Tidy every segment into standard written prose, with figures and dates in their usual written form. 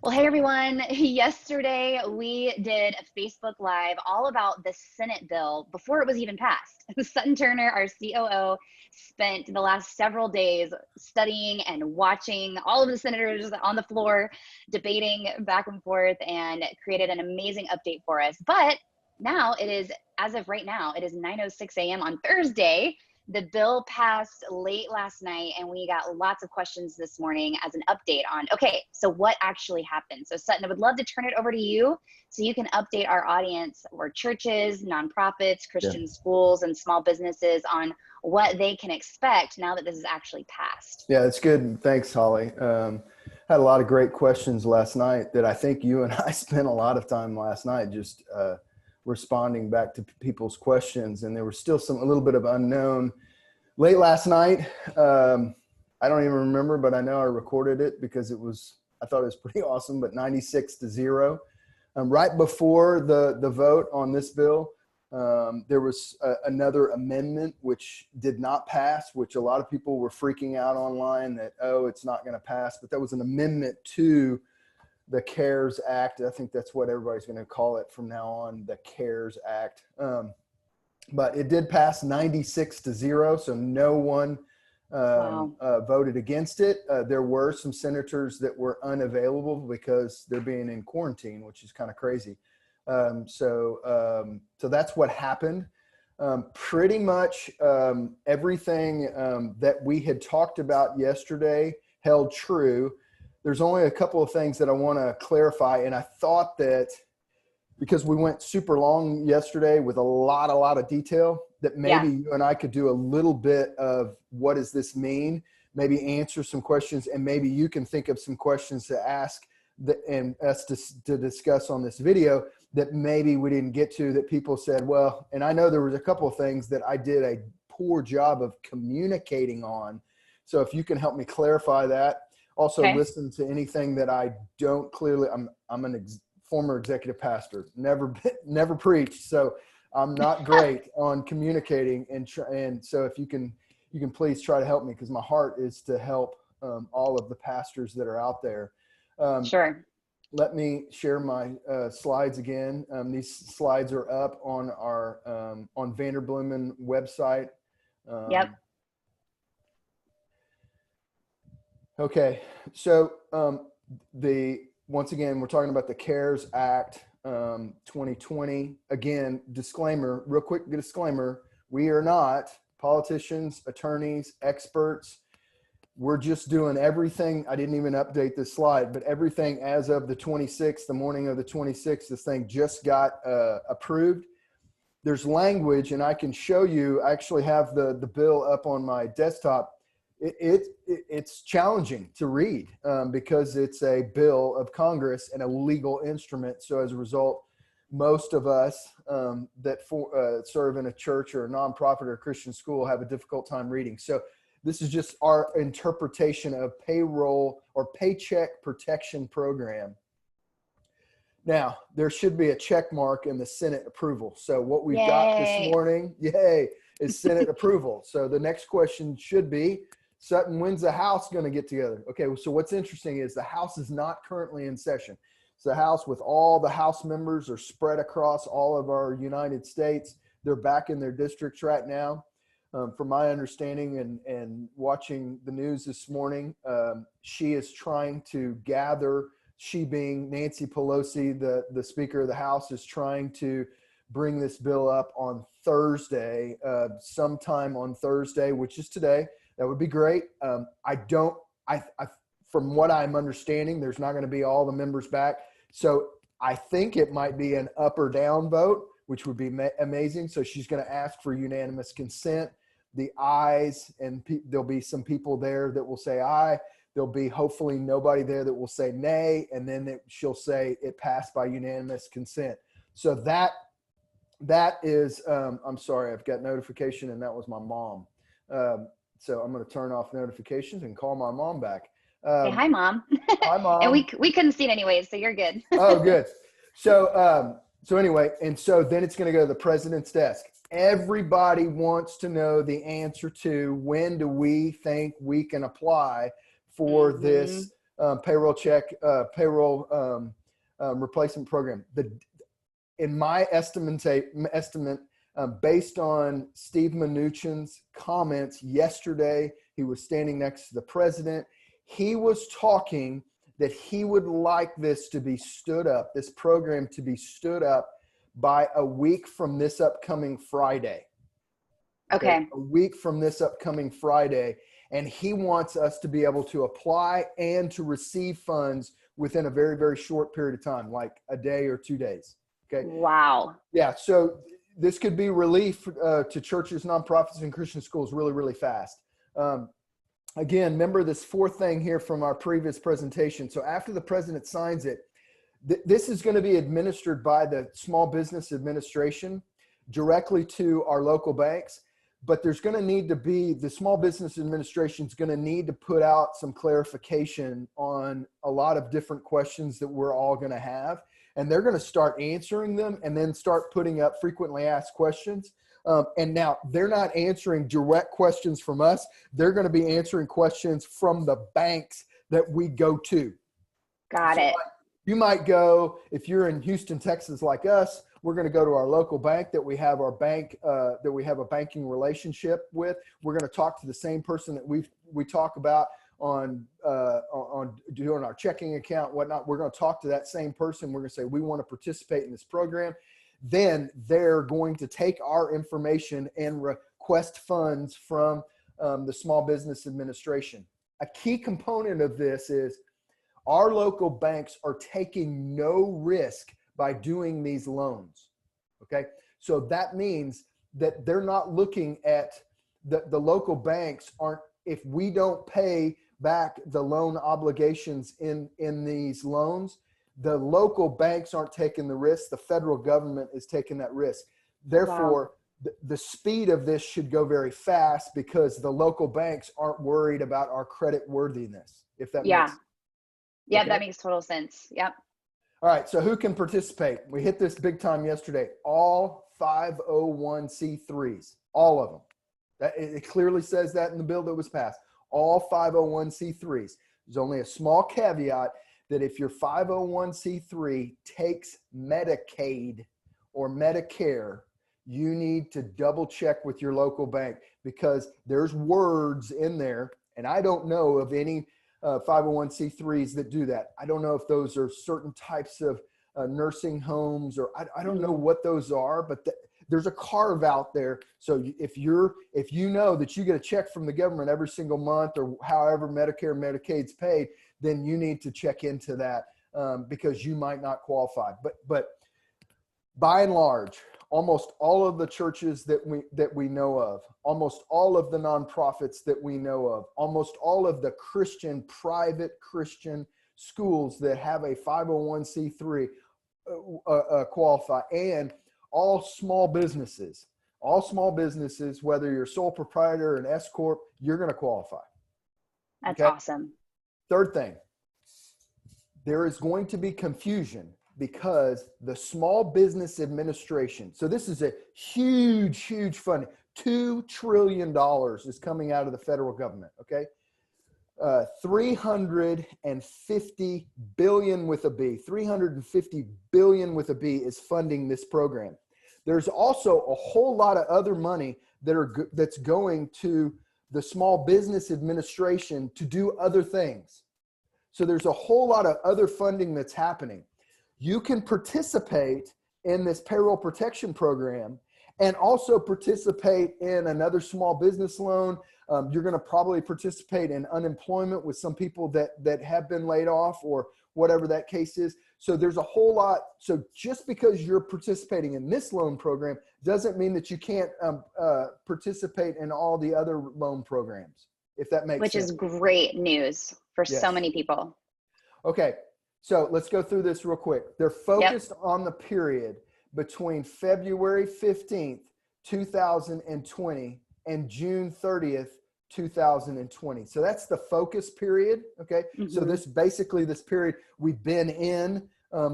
Well, hey everyone. Yesterday we did a Facebook Live all about the Senate bill before it was even passed. Sutton Turner, our COO, spent the last several days studying and watching all of the senators on the floor, debating back and forth, and created an amazing update for us. But now it is, as of right now, it is 9:06 a.m. on Thursday. The bill passed late last night, and we got lots of questions this morning as an update on, okay, so what actually happened? So Sutton, I would love to turn it over to you so you can update our audience or churches, nonprofits, Yeah. Christian schools, and small businesses on what they can expect now that this is actually passed. Yeah, it's good. Thanks, Holly. Had a lot of great questions last night that I think you and I spent a lot of time last night just responding back to people's questions. And there was still a little bit of unknown late last night. I don't even remember, but I know I recorded it because I thought it was pretty awesome, but 96-0. Right before the vote on this bill, there was another amendment which did not pass, which a lot of people were freaking out online that, oh, it's not going to pass. But that was an amendment to the CARES Act. I think that's what everybody's going to call it from now on, the CARES Act. But it did pass 96-0, so no one voted against it. There were some senators that were unavailable because they're being in quarantine, which is kind of crazy. So that's what happened. Pretty much everything that we had talked about yesterday held true. There's only a couple of things that I want to clarify. And I thought that because we went super long yesterday with a lot of detail, that maybe you and I could do a little bit of what does this mean, maybe answer some questions, and maybe you can think of some questions to ask and us to discuss on this video that maybe we didn't get to, that people said, well, and I know there was a couple of things that I did a poor job of communicating on. So if you can help me clarify that. Also, listen to anything that I don't clearly, I'm a former executive pastor, never preached. So I'm not great on communicating. And so if you can please try to help me, because my heart is to help all of the pastors that are out there. Sure. Let me share my slides again. These slides are up on our on Vanderbloemen website. Yep. Okay, so once again, we're talking about the CARES Act 2020. Again, real quick disclaimer, we are not politicians, attorneys, experts. We're just doing everything. I didn't even update this slide, but everything as of the 26th, the morning of the 26th, this thing just got approved. There's language, and I can show you, I actually have the bill up on my desktop. It's challenging to read because it's a bill of Congress and a legal instrument. So as a result, most of us that serve in a church or a nonprofit or a Christian school have a difficult time reading. So this is just our interpretation of payroll or paycheck protection program. Now, there should be a check mark in the Senate approval. So what we've got this morning, is Senate approval. So the next question should be, Sutton, when's the House going to get together? Okay, so what's interesting is the House is not currently in session. So the House, with all the House members, are spread across all of our United States. They're back in their districts right now. From my understanding and watching the news this morning, she is trying to gather, she being Nancy Pelosi, the Speaker of the House, is trying to bring this bill up on Thursday, sometime on Thursday, which is today. That would be great. From what I'm understanding, there's not going to be all the members back. So I think it might be an up or down vote, which would be amazing. So she's going to ask for unanimous consent. The ayes, and there'll be some people there that will say aye. There'll be hopefully nobody there that will say nay. And then she'll say it passed by unanimous consent. So that is, I'm sorry, I've got notification, and that was my mom. So I'm going to turn off notifications and call my mom back. Hey, hi, Mom. Hi, Mom. And we couldn't see it anyways, so you're good. Oh, good. So anyway, and so then it's going to go to the president's desk. Everybody wants to know the answer to when do we think we can apply for this payroll check, payroll replacement program. In my estimate, based on Steve Mnuchin's comments yesterday, he was standing next to the president. He was talking that he would like this to be stood up, this program to be stood up by a week from this upcoming Friday. Okay. A week from this upcoming Friday. And he wants us to be able to apply and to receive funds within a very, very short period of time, like a day or 2 days. Okay. Wow. Yeah. So this could be relief to churches, nonprofits, and Christian schools really, really fast. Again, remember this fourth thing here from our previous presentation. So after the president signs it, this is going to be administered by the Small Business Administration directly to our local banks. But there's going to need to be, the Small Business Administration is going to need to put out some clarification on a lot of different questions that we're all going to have. And they're going to start answering them and then start putting up frequently asked questions. And now they're not answering direct questions from us. They're going to be answering questions from the banks that we go to. Got it. You might go, if you're in Houston, Texas, like us, we're going to go to our local bank that we have our bank, that we have a banking relationship with. We're going to talk to the same person that we talk about on doing our checking account, whatnot. We're going to talk to that same person. We're going to say, we want to participate in this program. Then they're going to take our information and request funds from the Small Business Administration. A key component of this is our local banks are taking no risk by doing these loans. Okay. So that means that they're not looking at the local banks aren't, if we don't pay back the loan obligations in these loans, the local banks aren't taking the risk. The federal government is taking that risk. Therefore, wow, the speed of this should go very fast because the local banks aren't worried about our credit worthiness. If that makes sense. Yeah, okay? That makes total sense. Yep. All right, so who can participate? We hit this big time yesterday. All 501c3s, all of them. It clearly says that in the bill that was passed. All 501c3s. There's only a small caveat that if your 501c3 takes Medicaid or Medicare, you need to double check with your local bank because there's words in there, and I don't know of any 501c3s that do that. I don't know if those are certain types of nursing homes, or I don't know what those are, but there's a carve out there. So if you know that you get a check from the government every single month or however Medicare and Medicaid's paid, then you need to check into that because you might not qualify. But by and large, almost all of the churches that we know of, almost all of the nonprofits that we know of, almost all of the private Christian schools that have a 501c3 qualify, and all small businesses, whether you're a sole proprietor or an S Corp, you're going to qualify. That's awesome. Third thing, there is going to be confusion because the Small Business Administration, so this is a huge, huge funding, $2 trillion is coming out of the federal government, okay? 350 billion with a B, 350 billion with a B is funding this program. There's also a whole lot of other money that's going to the Small Business Administration to do other things. So there's a whole lot of other funding that's happening. You can participate in this payroll protection program and also participate in another small business loan. You're going to probably participate in unemployment with some people that have been laid off or whatever that case is. So there's a whole lot. So just because you're participating in this loan program doesn't mean that you can't participate in all the other loan programs, if that makes sense. Which is great news for so many people. Okay. So let's go through this real quick. They're focused on the period between February 15th, 2020 and June 30th, 2020. So that's the focus period. Okay. Mm-hmm. So this period we've been in,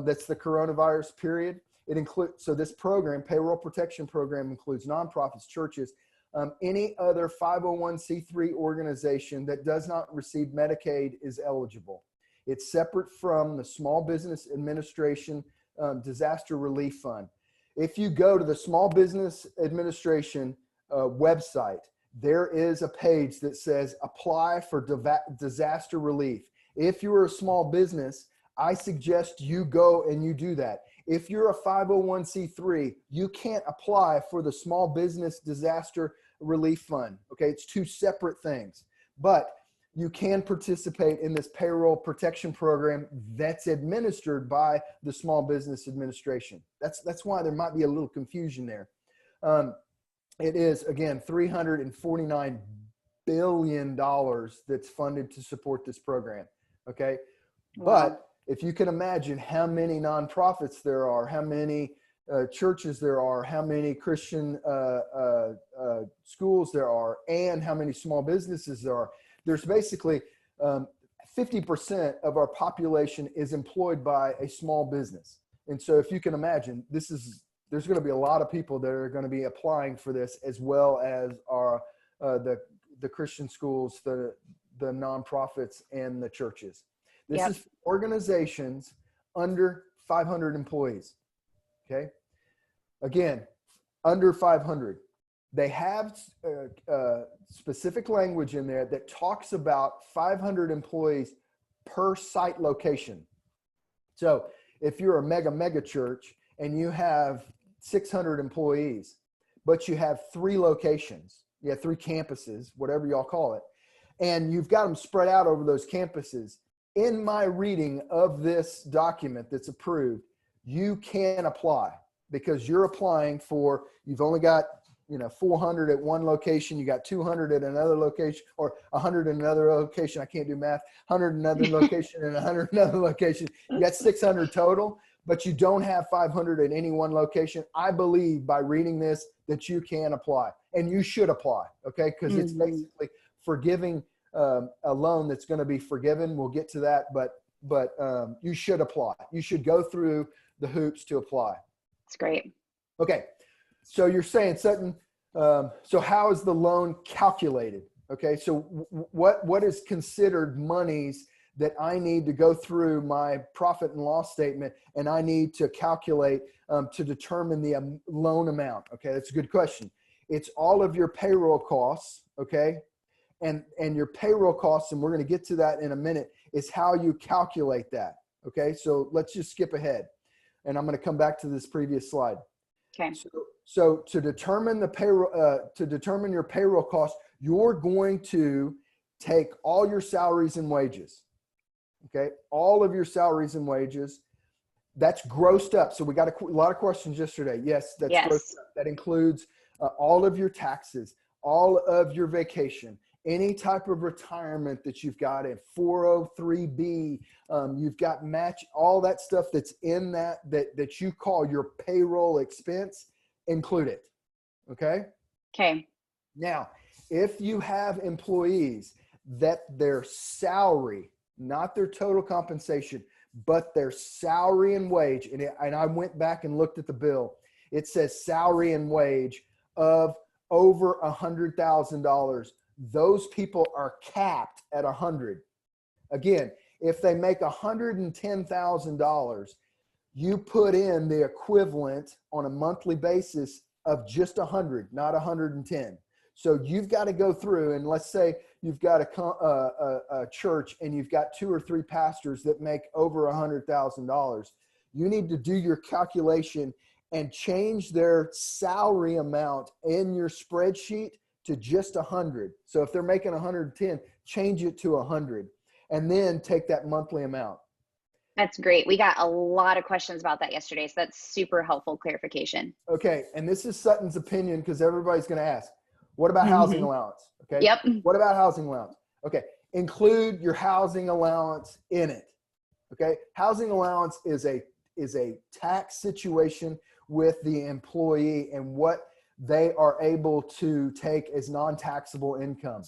that's the coronavirus period. It includes, so this program, payroll protection program, includes nonprofits, churches, any other 501c3 organization that does not receive Medicaid is eligible. It's separate from the Small Business Administration Disaster Relief Fund. If you go to the Small Business Administration website, there is a page that says apply for disaster relief. If you're a small business, I suggest you go and you do that. If you're a 501c3, you can't apply for the Small Business Disaster Relief Fund. Okay, it's two separate things, but you can participate in this payroll protection program that's administered by the Small Business Administration. That's why there might be a little confusion there. It is, again, $349 billion that's funded to support this program. Okay, Wow. But if you can imagine how many nonprofits there are, how many churches there are, how many Christian schools there are, and how many small businesses there are, there's basically 50% of our population is employed by a small business. And so if you can imagine, there's going to be a lot of people that are going to be applying for this, as well as our the Christian schools, the nonprofits, and the churches. This Yep. is organizations under 500 employees. Okay. Again, under 500. They have specific language in there that talks about 500 employees per site location. So if you're a mega church and you have 600 employees, but you have 3 locations, you have 3 campuses, whatever y'all call it, and you've got them spread out over those campuses, in my reading of this document that's approved, you can apply, because you're applying for, you've only got 400 at one location, you got 200 at another location, or 100 in another location. I can't do math. 100 in another location and 100 in another location. You got 600 total, but you don't have 500 at any one location. I believe by reading this that you can apply, and you should apply. Okay, because it's basically forgiving a loan that's going to be forgiven. We'll get to that, but you should apply. You should go through the hoops to apply. That's great. Okay. So you're saying, Sutton, so how is the loan calculated? Okay, so what is considered monies that I need to go through my profit and loss statement, and I need to calculate to determine the loan amount? Okay, that's a good question. It's all of your payroll costs, okay, and your payroll costs, and we're going to get to that in a minute, is how you calculate that. Okay, so let's just skip ahead, and I'm going to come back to this previous slide. Okay. So to determine the payroll, to determine your payroll costs, you're going to take all your salaries and wages. Okay, all of your salaries and wages. That's grossed up. So we got a lot of questions yesterday. Yes, that's grossed up. That includes all of your taxes, all of your vacation, any type of retirement that you've got in 403B, you've got match, all that stuff that's in that you call your payroll expense, include it. Okay. Okay. Now, if you have employees that their salary, not their total compensation, but their salary and wage, and I went back and looked at the bill, it says salary and wage of over $100,000. Those people are capped at 100. Again, if they make $110,000, you put in the equivalent on a monthly basis of just 100, not 110. So you've got to go through, and let's say you've got a church and you've got 2 or 3 pastors that make over $100,000. You need to do your calculation and change their salary amount in your spreadsheet to just 100. So if they're making 110, change it to 100, and then take that monthly amount. That's great. We got a lot of questions about that yesterday, so that's super helpful clarification. Okay, and this is Sutton's opinion, because everybody's going to ask, what about housing allowance? Okay. Yep. What about housing allowance? Okay, include your housing allowance in it. Okay, housing allowance is a tax situation with the employee and what they are able to take as non-taxable income,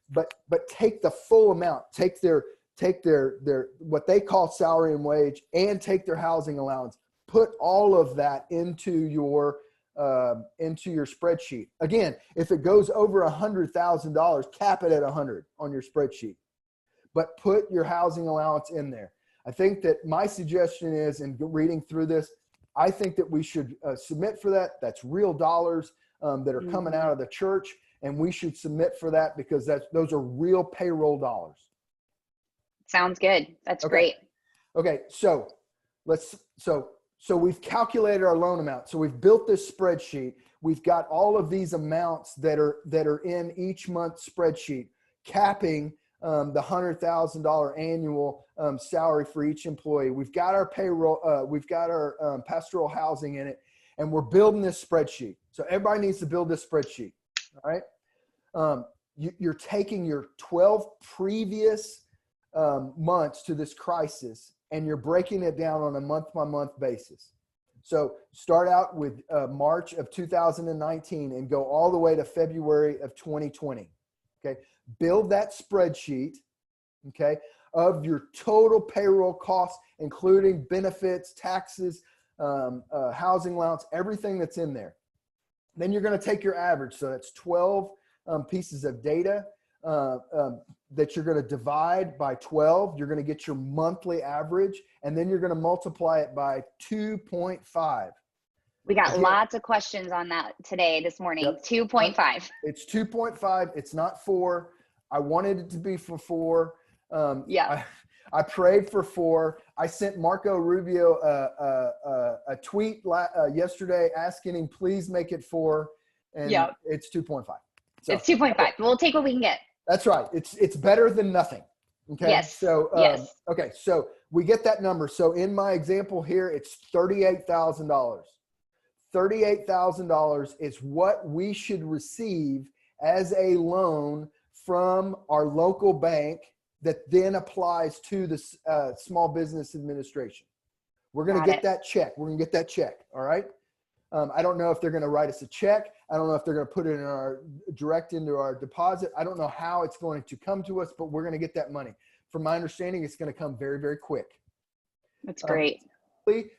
but take the full amount, take their what they call salary and wage, and take their housing allowance, put all of that into your spreadsheet. Again, if it goes over $100,000, cap it at 100 on your spreadsheet. but put your housing allowance in there. I think that my suggestion is, in reading through this, I think that we should submit for that. That's real dollars that are coming out of the church, and we should submit for that because those are real payroll dollars. Sounds good. That's great. Okay, so so we've calculated our loan amount. So we've built this spreadsheet. We've got all of these amounts that are in each month spreadsheet, capping the $100,000 annual salary for each employee. We've got our payroll. We've got our pastoral housing in it, and we're building this spreadsheet. So everybody needs to build this spreadsheet. All right. You're taking your 12 previous months to this crisis, and you're breaking it down on a month-by-month basis. So start out with March of 2019 and go all the way to February of 2020. Okay. Build that spreadsheet, okay, of your total payroll costs, including benefits, taxes, housing allowance, everything that's in there. Then you're going to take your average. So that's 12 pieces of data that you're going to divide by 12. You're going to get your monthly average, and then you're going to multiply it by 2.5. We got lots of questions on that this morning. Yep. 2.5. It's 2.5. It's not 4. I wanted it to be for 4. I prayed for 4. I sent Marco Rubio a tweet yesterday asking him, please make it 4. And it's 2.5. So, it's 2.5. We'll take what we can get. That's right. It's better than nothing. Okay. Yes. So, okay. So we get that number. So in my example here, it's $38,000. $38,000 is what we should receive as a loan from our local bank that then applies to the Small Business Administration. We're going to get that check. We're going to get that check. All right. I don't know if they're going to write us a check. I don't know if they're going to put it direct into our deposit. I don't know how it's going to come to us, but we're going to get that money. From my understanding, it's going to come very, very quick. That's great.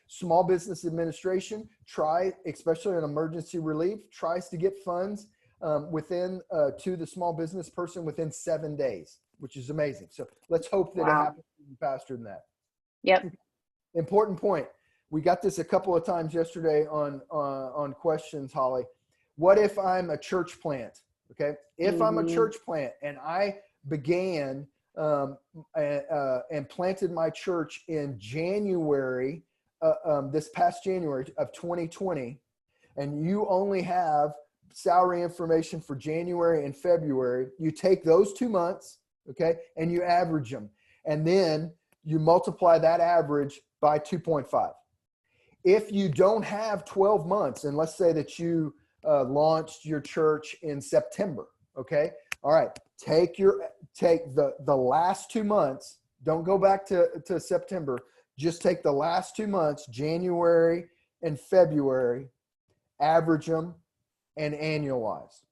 Small Business Administration, especially an emergency relief, tries to get funds to the small business person within 7 days, which is amazing. So let's hope that it happens faster than that. Yep. Important point. We got this a couple of times yesterday on questions, Holly. What if I'm a church plant? Okay. If I'm a church plant and I began and planted my church in January, this past January of 2020, and you only have salary information for January and February, you take those 2 months, okay, and you average them. And then you multiply that average by 2.5. If you don't have 12 months, and let's say that you launched your church in September, okay? All right, take the last 2 months. Don't go back to September. Just take the last 2 months, January and February, average them, and annualize.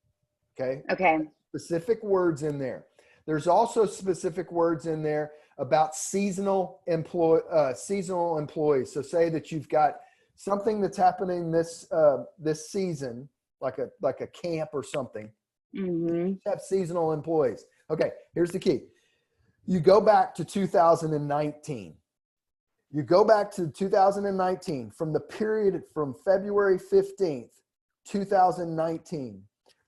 Okay? Okay. Specific words in there. There's also specific words in there about seasonal employees. So say that you've got something that's happening this season, like a camp or something. You have seasonal employees. Okay, here's the key. You go back to 2019. You go back to 2019 from the period from February 15th, 2019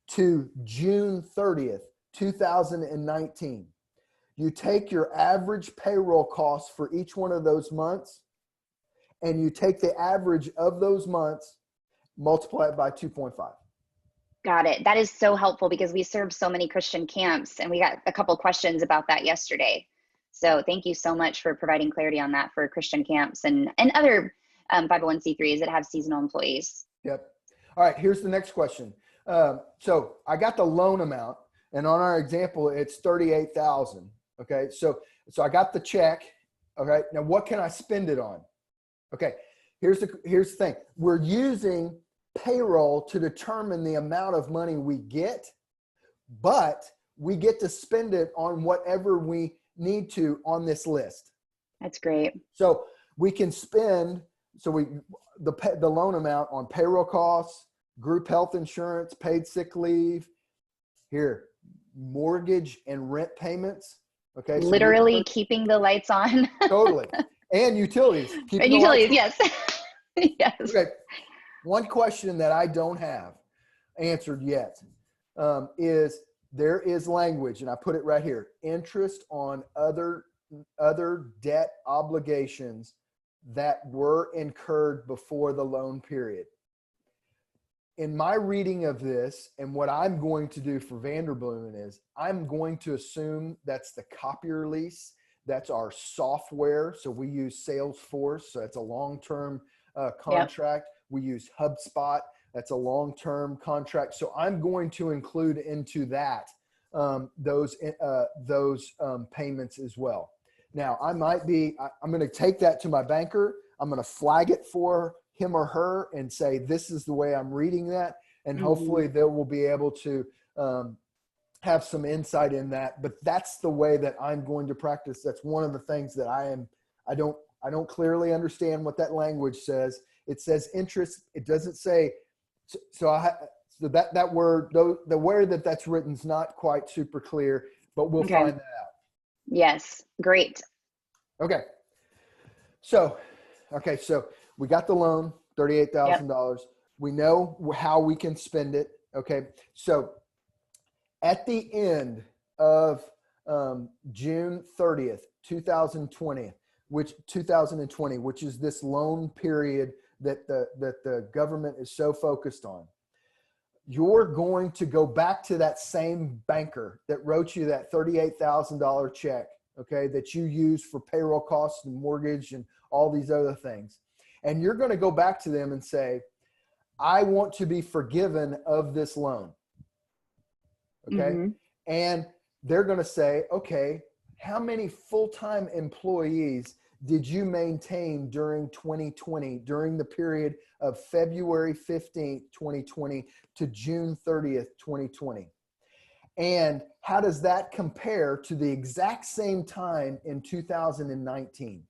to June 30th, 2019. You take your average payroll costs for each one of those months, and you take the average of those months, multiply it by 2.5. Got it. That is so helpful because we serve so many Christian camps, and we got a couple questions about that yesterday. So thank you so much for providing clarity on that for Christian camps and other 501c3s that have seasonal employees. Yep. All right, here's the next question. So I got the loan amount, and on our example, it's $38,000. Okay, so I got the check. Okay, now what can I spend it on? Okay, here's the thing. We're using payroll to determine the amount of money we get, but we get to spend it on whatever we need to on this list. That's great. So we can spend the loan amount on payroll costs, group health insurance, paid sick leave, mortgage and rent payments, Okay. So Literally keeping the lights on. totally. And utilities. And utilities, yes. Yes. Okay. One question that I don't have answered yet is there is language, and I put it right here: interest on other debt obligations that were incurred before the loan period. In my reading of this, and what I'm going to do for Vanderbloemen is I'm going to assume that's the copier lease. That's our software. So we use Salesforce. So that's a long-term contract. Yep. We use HubSpot. That's a long-term contract. So I'm going to include into that those payments as well. Now, I'm going to take that to my banker. I'm going to flag it for him or her and say, this is the way I'm reading that. And hopefully they will be able to have some insight in that. But that's the way that I'm going to practice. That's one of the things that I don't clearly understand what that language says. It says interest. It doesn't say, so that word, the way that that's written is not quite super clear, but we'll find that out. Yes. Great. Okay. So we got the loan, $38,000. Yep. We know how we can spend it. Okay. So at the end of June 30th, 2020, which is this loan period that the government is so focused on, you're going to go back to that same banker that wrote you that $38,000 check, okay, that you use for payroll costs and mortgage and all these other things. And you're going to go back to them and say, I want to be forgiven of this loan. Okay. And they're going to say, okay, how many full-time employees did you maintain during 2020, during the period of February 15th, 2020 to June 30th, 2020? And how does that compare to the exact same time in 2019?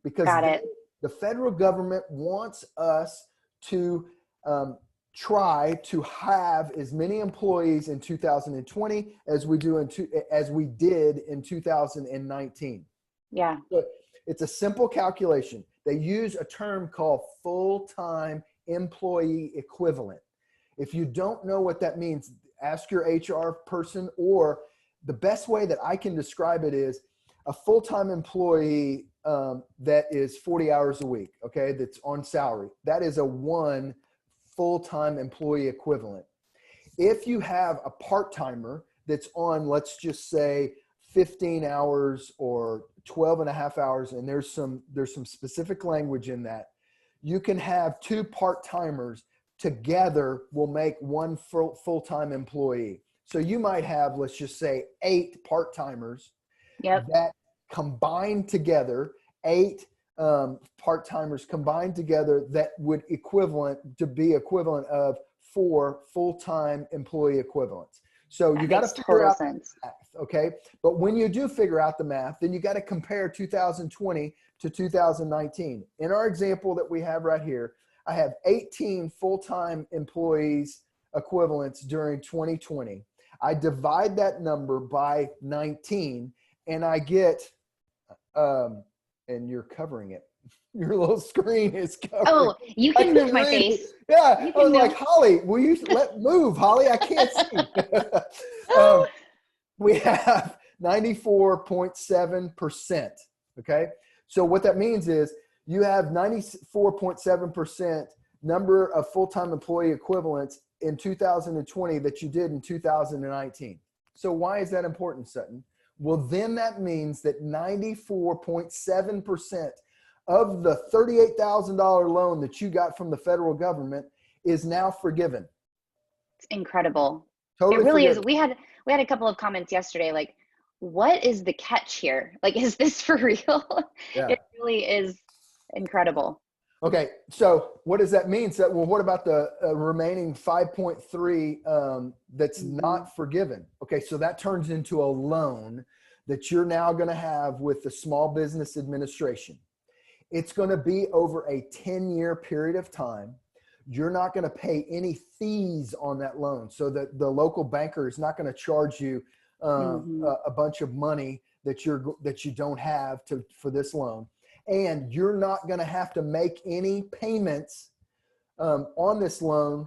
Because the federal government wants us to try to have as many employees in 2020 as we did in 2019. Yeah. So it's a simple calculation. They use a term called full-time employee equivalent. If you don't know what that means, ask your HR person, or the best way that I can describe it is a full-time employee that is 40 hours a week, okay, that's on salary. That is a one full-time employee equivalent. If you have a part-timer that's on, let's just say 15 hours or 12 and a half hours, and there's some specific language in that, you can have two part-timers together will make one full-time employee. So you might have, let's just say 8 part-timers that combined together, 8 part-timers combined together that would be equivalent of 4 full-time employee equivalents. So you got to figure out the math, okay? But when you do figure out the math, then you got to compare 2020 to 2019. In our example that we have right here, I have 18 full-time employees equivalents during 2020. I divide that number by 19 and I get, and you're covering it. Your little screen is covered. Oh, you can move my face. Yeah. I was like, Holly, will you move, Holly? I can't see. We have 94.7%. Okay. So what that means is you have 94.7% number of full-time employee equivalents in 2020 that you did in 2019. So why is that important, Sutton? Well, then that means that 94.7% of the $38,000 loan that you got from the federal government is now forgiven. It's incredible. Totally it really forgiven. is. We had a couple of comments yesterday, like, what is the catch here? Like, is this for real? Yeah. It really is incredible. Okay, so what does that mean? So, well, what about the remaining 5.3 that's not forgiven? Okay, so that turns into a loan that you're now going to have with the Small Business Administration. It's going to be over a 10-year period of time. You're not going to pay any fees on that loan. So that the local banker is not going to charge you a bunch of money that you don't have for this loan, and you're not going to have to make any payments on this loan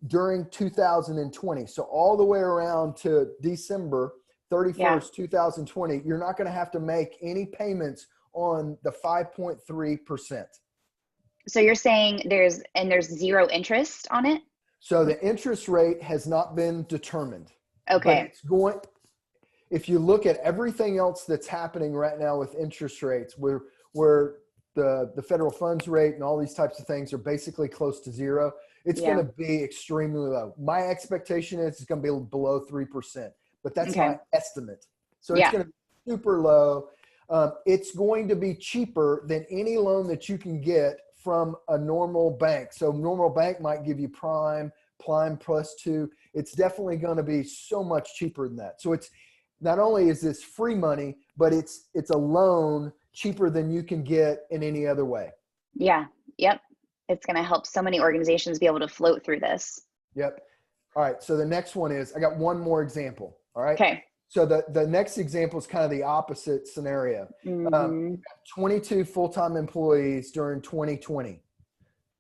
during 2020. So all the way around to December 31st, 2020, you're not going to have to make any payments on the 5.3%. So you're saying there's zero interest on it? So the interest rate has not been determined. Okay. But if you look at everything else that's happening right now with interest rates, where the federal funds rate and all these types of things are basically close to zero, it's going to be extremely low. My expectation is it's going to be below 3%, but that's my estimate. So it's going to be super low. It's going to be cheaper than any loan that you can get from a normal bank. So normal bank might give you prime +2. It's definitely going to be so much cheaper than that. So it's not only is this free money, but it's a loan cheaper than you can get in any other way. Yeah. Yep. It's going to help so many organizations be able to float through this. Yep. All right. So the next one is, I got one more example. All right. Okay. So the next example is kind of the opposite scenario. 22 full-time employees during 2020.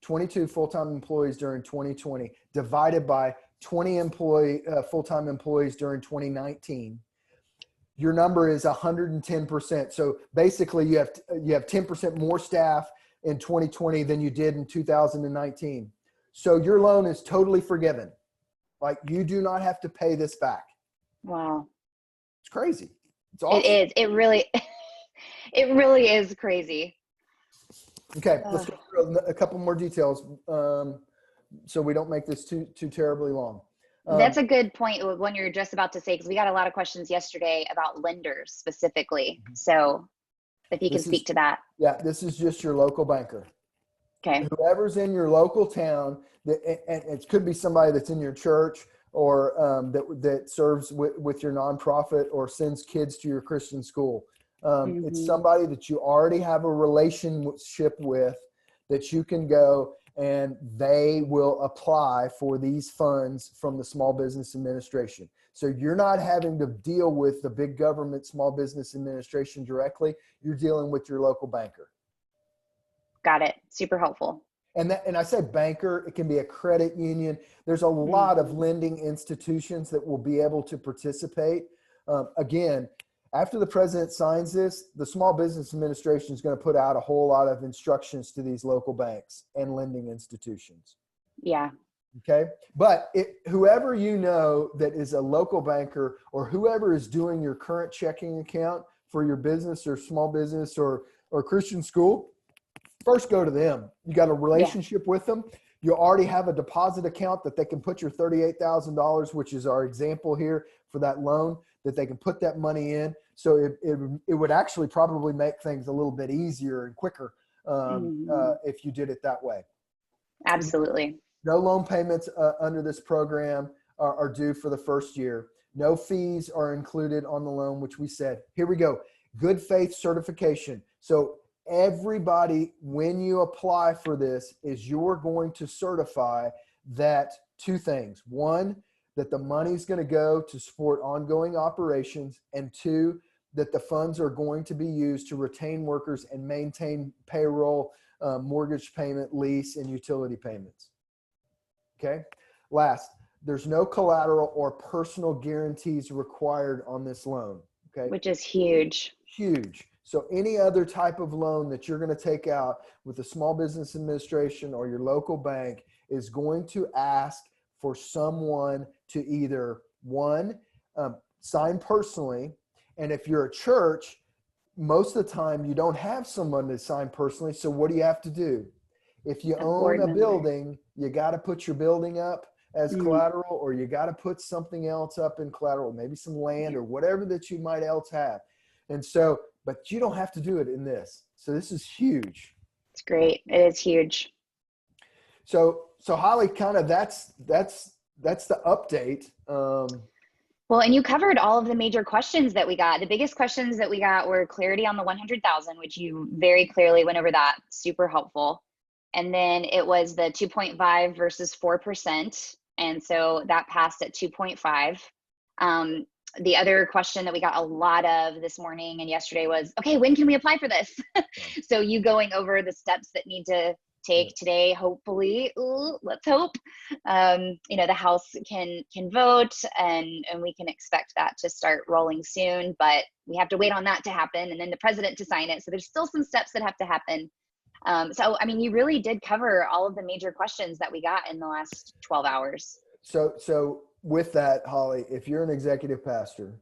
22 full-time employees during 2020 divided by 20 full-time employees during 2019. Your number is 110%. So basically you have 10% more staff in 2020 than you did in 2019. So your loan is totally forgiven. Like, you do not have to pay this back. Wow. It's crazy. It's awesome. It is. It really is crazy. Okay. Let's go through a couple more details. So we don't make this too terribly long. That's a good point when you're just about to say, because we got a lot of questions yesterday about lenders specifically. So if you can speak to that. Yeah, this is just your local banker. Okay. Whoever's in your local town, and it could be somebody that's in your church or that serves with your nonprofit or sends kids to your Christian school. It's somebody that you already have a relationship with, that you can go and they will apply for these funds from the Small Business Administration. So you're not having to deal with the big government Small Business Administration directly. You're dealing with your local banker. Got it. Super helpful. And I say banker, it can be a credit union. There's a lot of lending institutions that will be able to participate. Again, after the president signs this, the Small Business Administration is going to put out a whole lot of instructions to these local banks and lending institutions. Yeah. Okay. But whoever you know that is a local banker, or whoever is doing your current checking account for your business or small business or Christian school, first go to them. You got a relationship with them. You already have a deposit account that they can put your $38,000, which is our example here for that loan, that they can put that money in. So it would actually probably make things a little bit easier and quicker if you did it that way. Absolutely. No loan payments under this program are due for the first year. No fees are included on the loan, which we said. Here we go. Good faith certification. So everybody, when you apply for this, is you're going to certify that two things. One, that the money's going to go to support ongoing operations, and two, that the funds are going to be used to retain workers and maintain payroll, mortgage payment, lease, and utility payments. Okay. Last, there's no collateral or personal guarantees required on this loan. Okay. Which is huge. Huge. So any other type of loan that you're going to take out with the Small Business Administration or your local bank is going to ask for someone to either, one, sign personally. And if you're a church, most of the time you don't have someone to sign personally. So what do you have to do? If you own a building, you got to put your building up as collateral, or you got to put something else up in collateral, maybe some land or whatever that you might else have. And so, but you don't have to do it in this. So this is huge. It's great. It is huge. So Holly, kind of that's the update. Well, and you covered all of the major questions that we got. The biggest questions that we got were clarity on the 100,000, which you very clearly went over that. Super helpful. And then it was the 2.5 versus 4%. And so that passed at 2.5. The other question that we got a lot of this morning and yesterday was, okay, when can we apply for this? So you going over the steps that need to take today, hopefully, let's hope, the House can vote, and we can expect that to start rolling soon, but we have to wait on that to happen, and then the president to sign it. So there's still some steps that have to happen. So, I mean, you really did cover all of the major questions that we got in the last 12 hours. So with that, Holly, if you're an executive pastor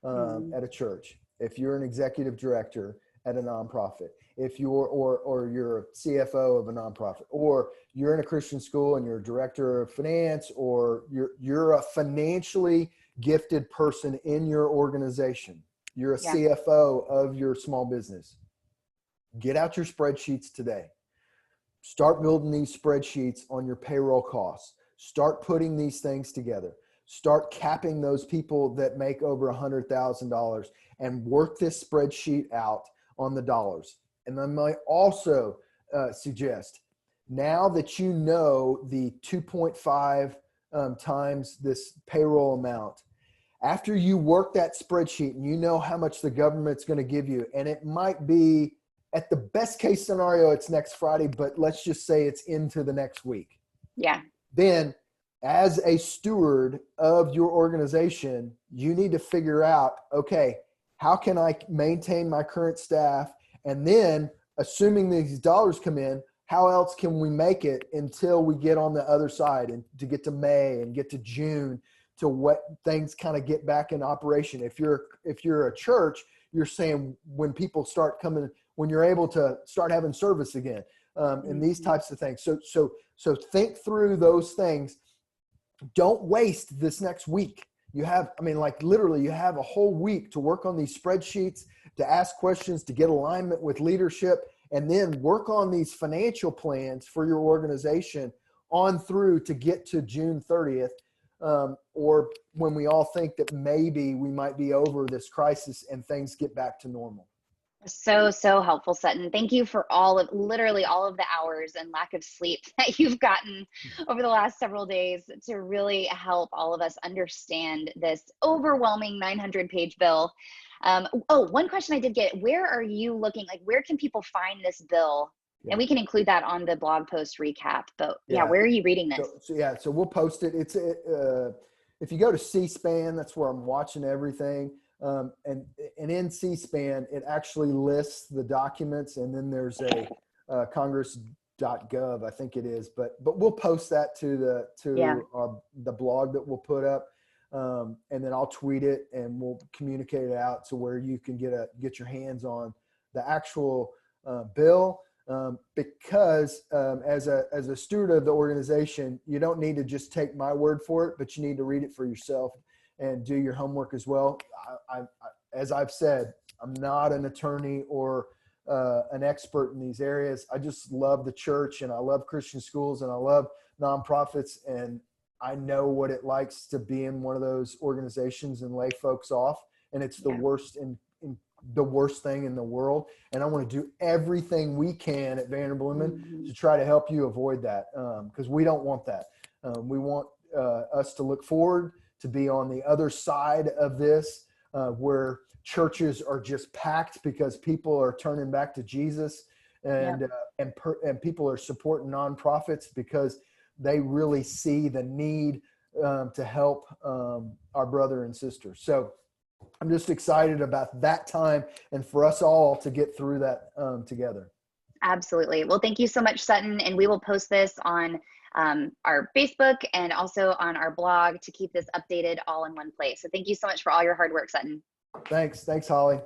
at a church, if you're an executive director at a nonprofit, if you're or you're a CFO of a nonprofit, or you're in a Christian school and you're a director of finance, or you're a financially gifted person in your organization, you're a CFO of your small business, get out your spreadsheets today. Start building these spreadsheets on your payroll costs. Start putting these things together. Start capping those people that make over $100,000 and work this spreadsheet out on the dollars. And I might also suggest, now that you know the 2.5 times this payroll amount, after you work that spreadsheet and you know how much the government's going to give you, and it might be, at the best case scenario, it's next Friday, but let's just say it's into the next week. Yeah. Then, as a steward of your organization, you need to figure out, okay, how can I maintain my current staff? And then, assuming these dollars come in, how else can we make it until we get on the other side and to get to May and get to June, to what things kind of get back in operation? If you're a church, you're saying when people start coming, when you're able to start having service again, and these types of things. So think through those things. Don't waste this next week. You have, literally you have a whole week to work on these spreadsheets, to ask questions, to get alignment with leadership, and then work on these financial plans for your organization on through to get to June 30th. Or when we all think that maybe we might be over this crisis and things get back to normal. So helpful, Sutton. Thank you for literally all of the hours and lack of sleep that you've gotten over the last several days to really help all of us understand this overwhelming 900-page bill. One question I did get, where are you looking, where can people find this bill? Yeah. And we can include that on the blog post recap, but where are you reading this? So we'll post it. It's if you go to C-SPAN, that's where I'm watching everything. And in C-SPAN, it actually lists the documents, and then there's a congress.gov, I think it is, but we'll post that to the blog that we'll put up, and then I'll tweet it and we'll communicate it out to where you can get your hands on the actual bill. Because as a steward of the organization, you don't need to just take my word for it, but you need to read it for yourself and do your homework as well. As I've said, I'm not an attorney or an expert in these areas. I just love the church, and I love Christian schools, and I love nonprofits, and I know what it likes to be in one of those organizations and lay folks off. And it's the worst the worst thing in the world. And I want to do everything we can at Vanderbloemen to try to help you avoid that, because we don't want that. We want us to look forward to be on the other side of this, where churches are just packed because people are turning back to Jesus, and people are supporting nonprofits because they really see the need to help our brother and sister. So I'm just excited about that time and for us all to get through that together. Absolutely. Well, thank you so much, Sutton. And we will post this on our Facebook and also on our blog to keep this updated all in one place. So thank you so much for all your hard work, Sutton. Thanks, Holly.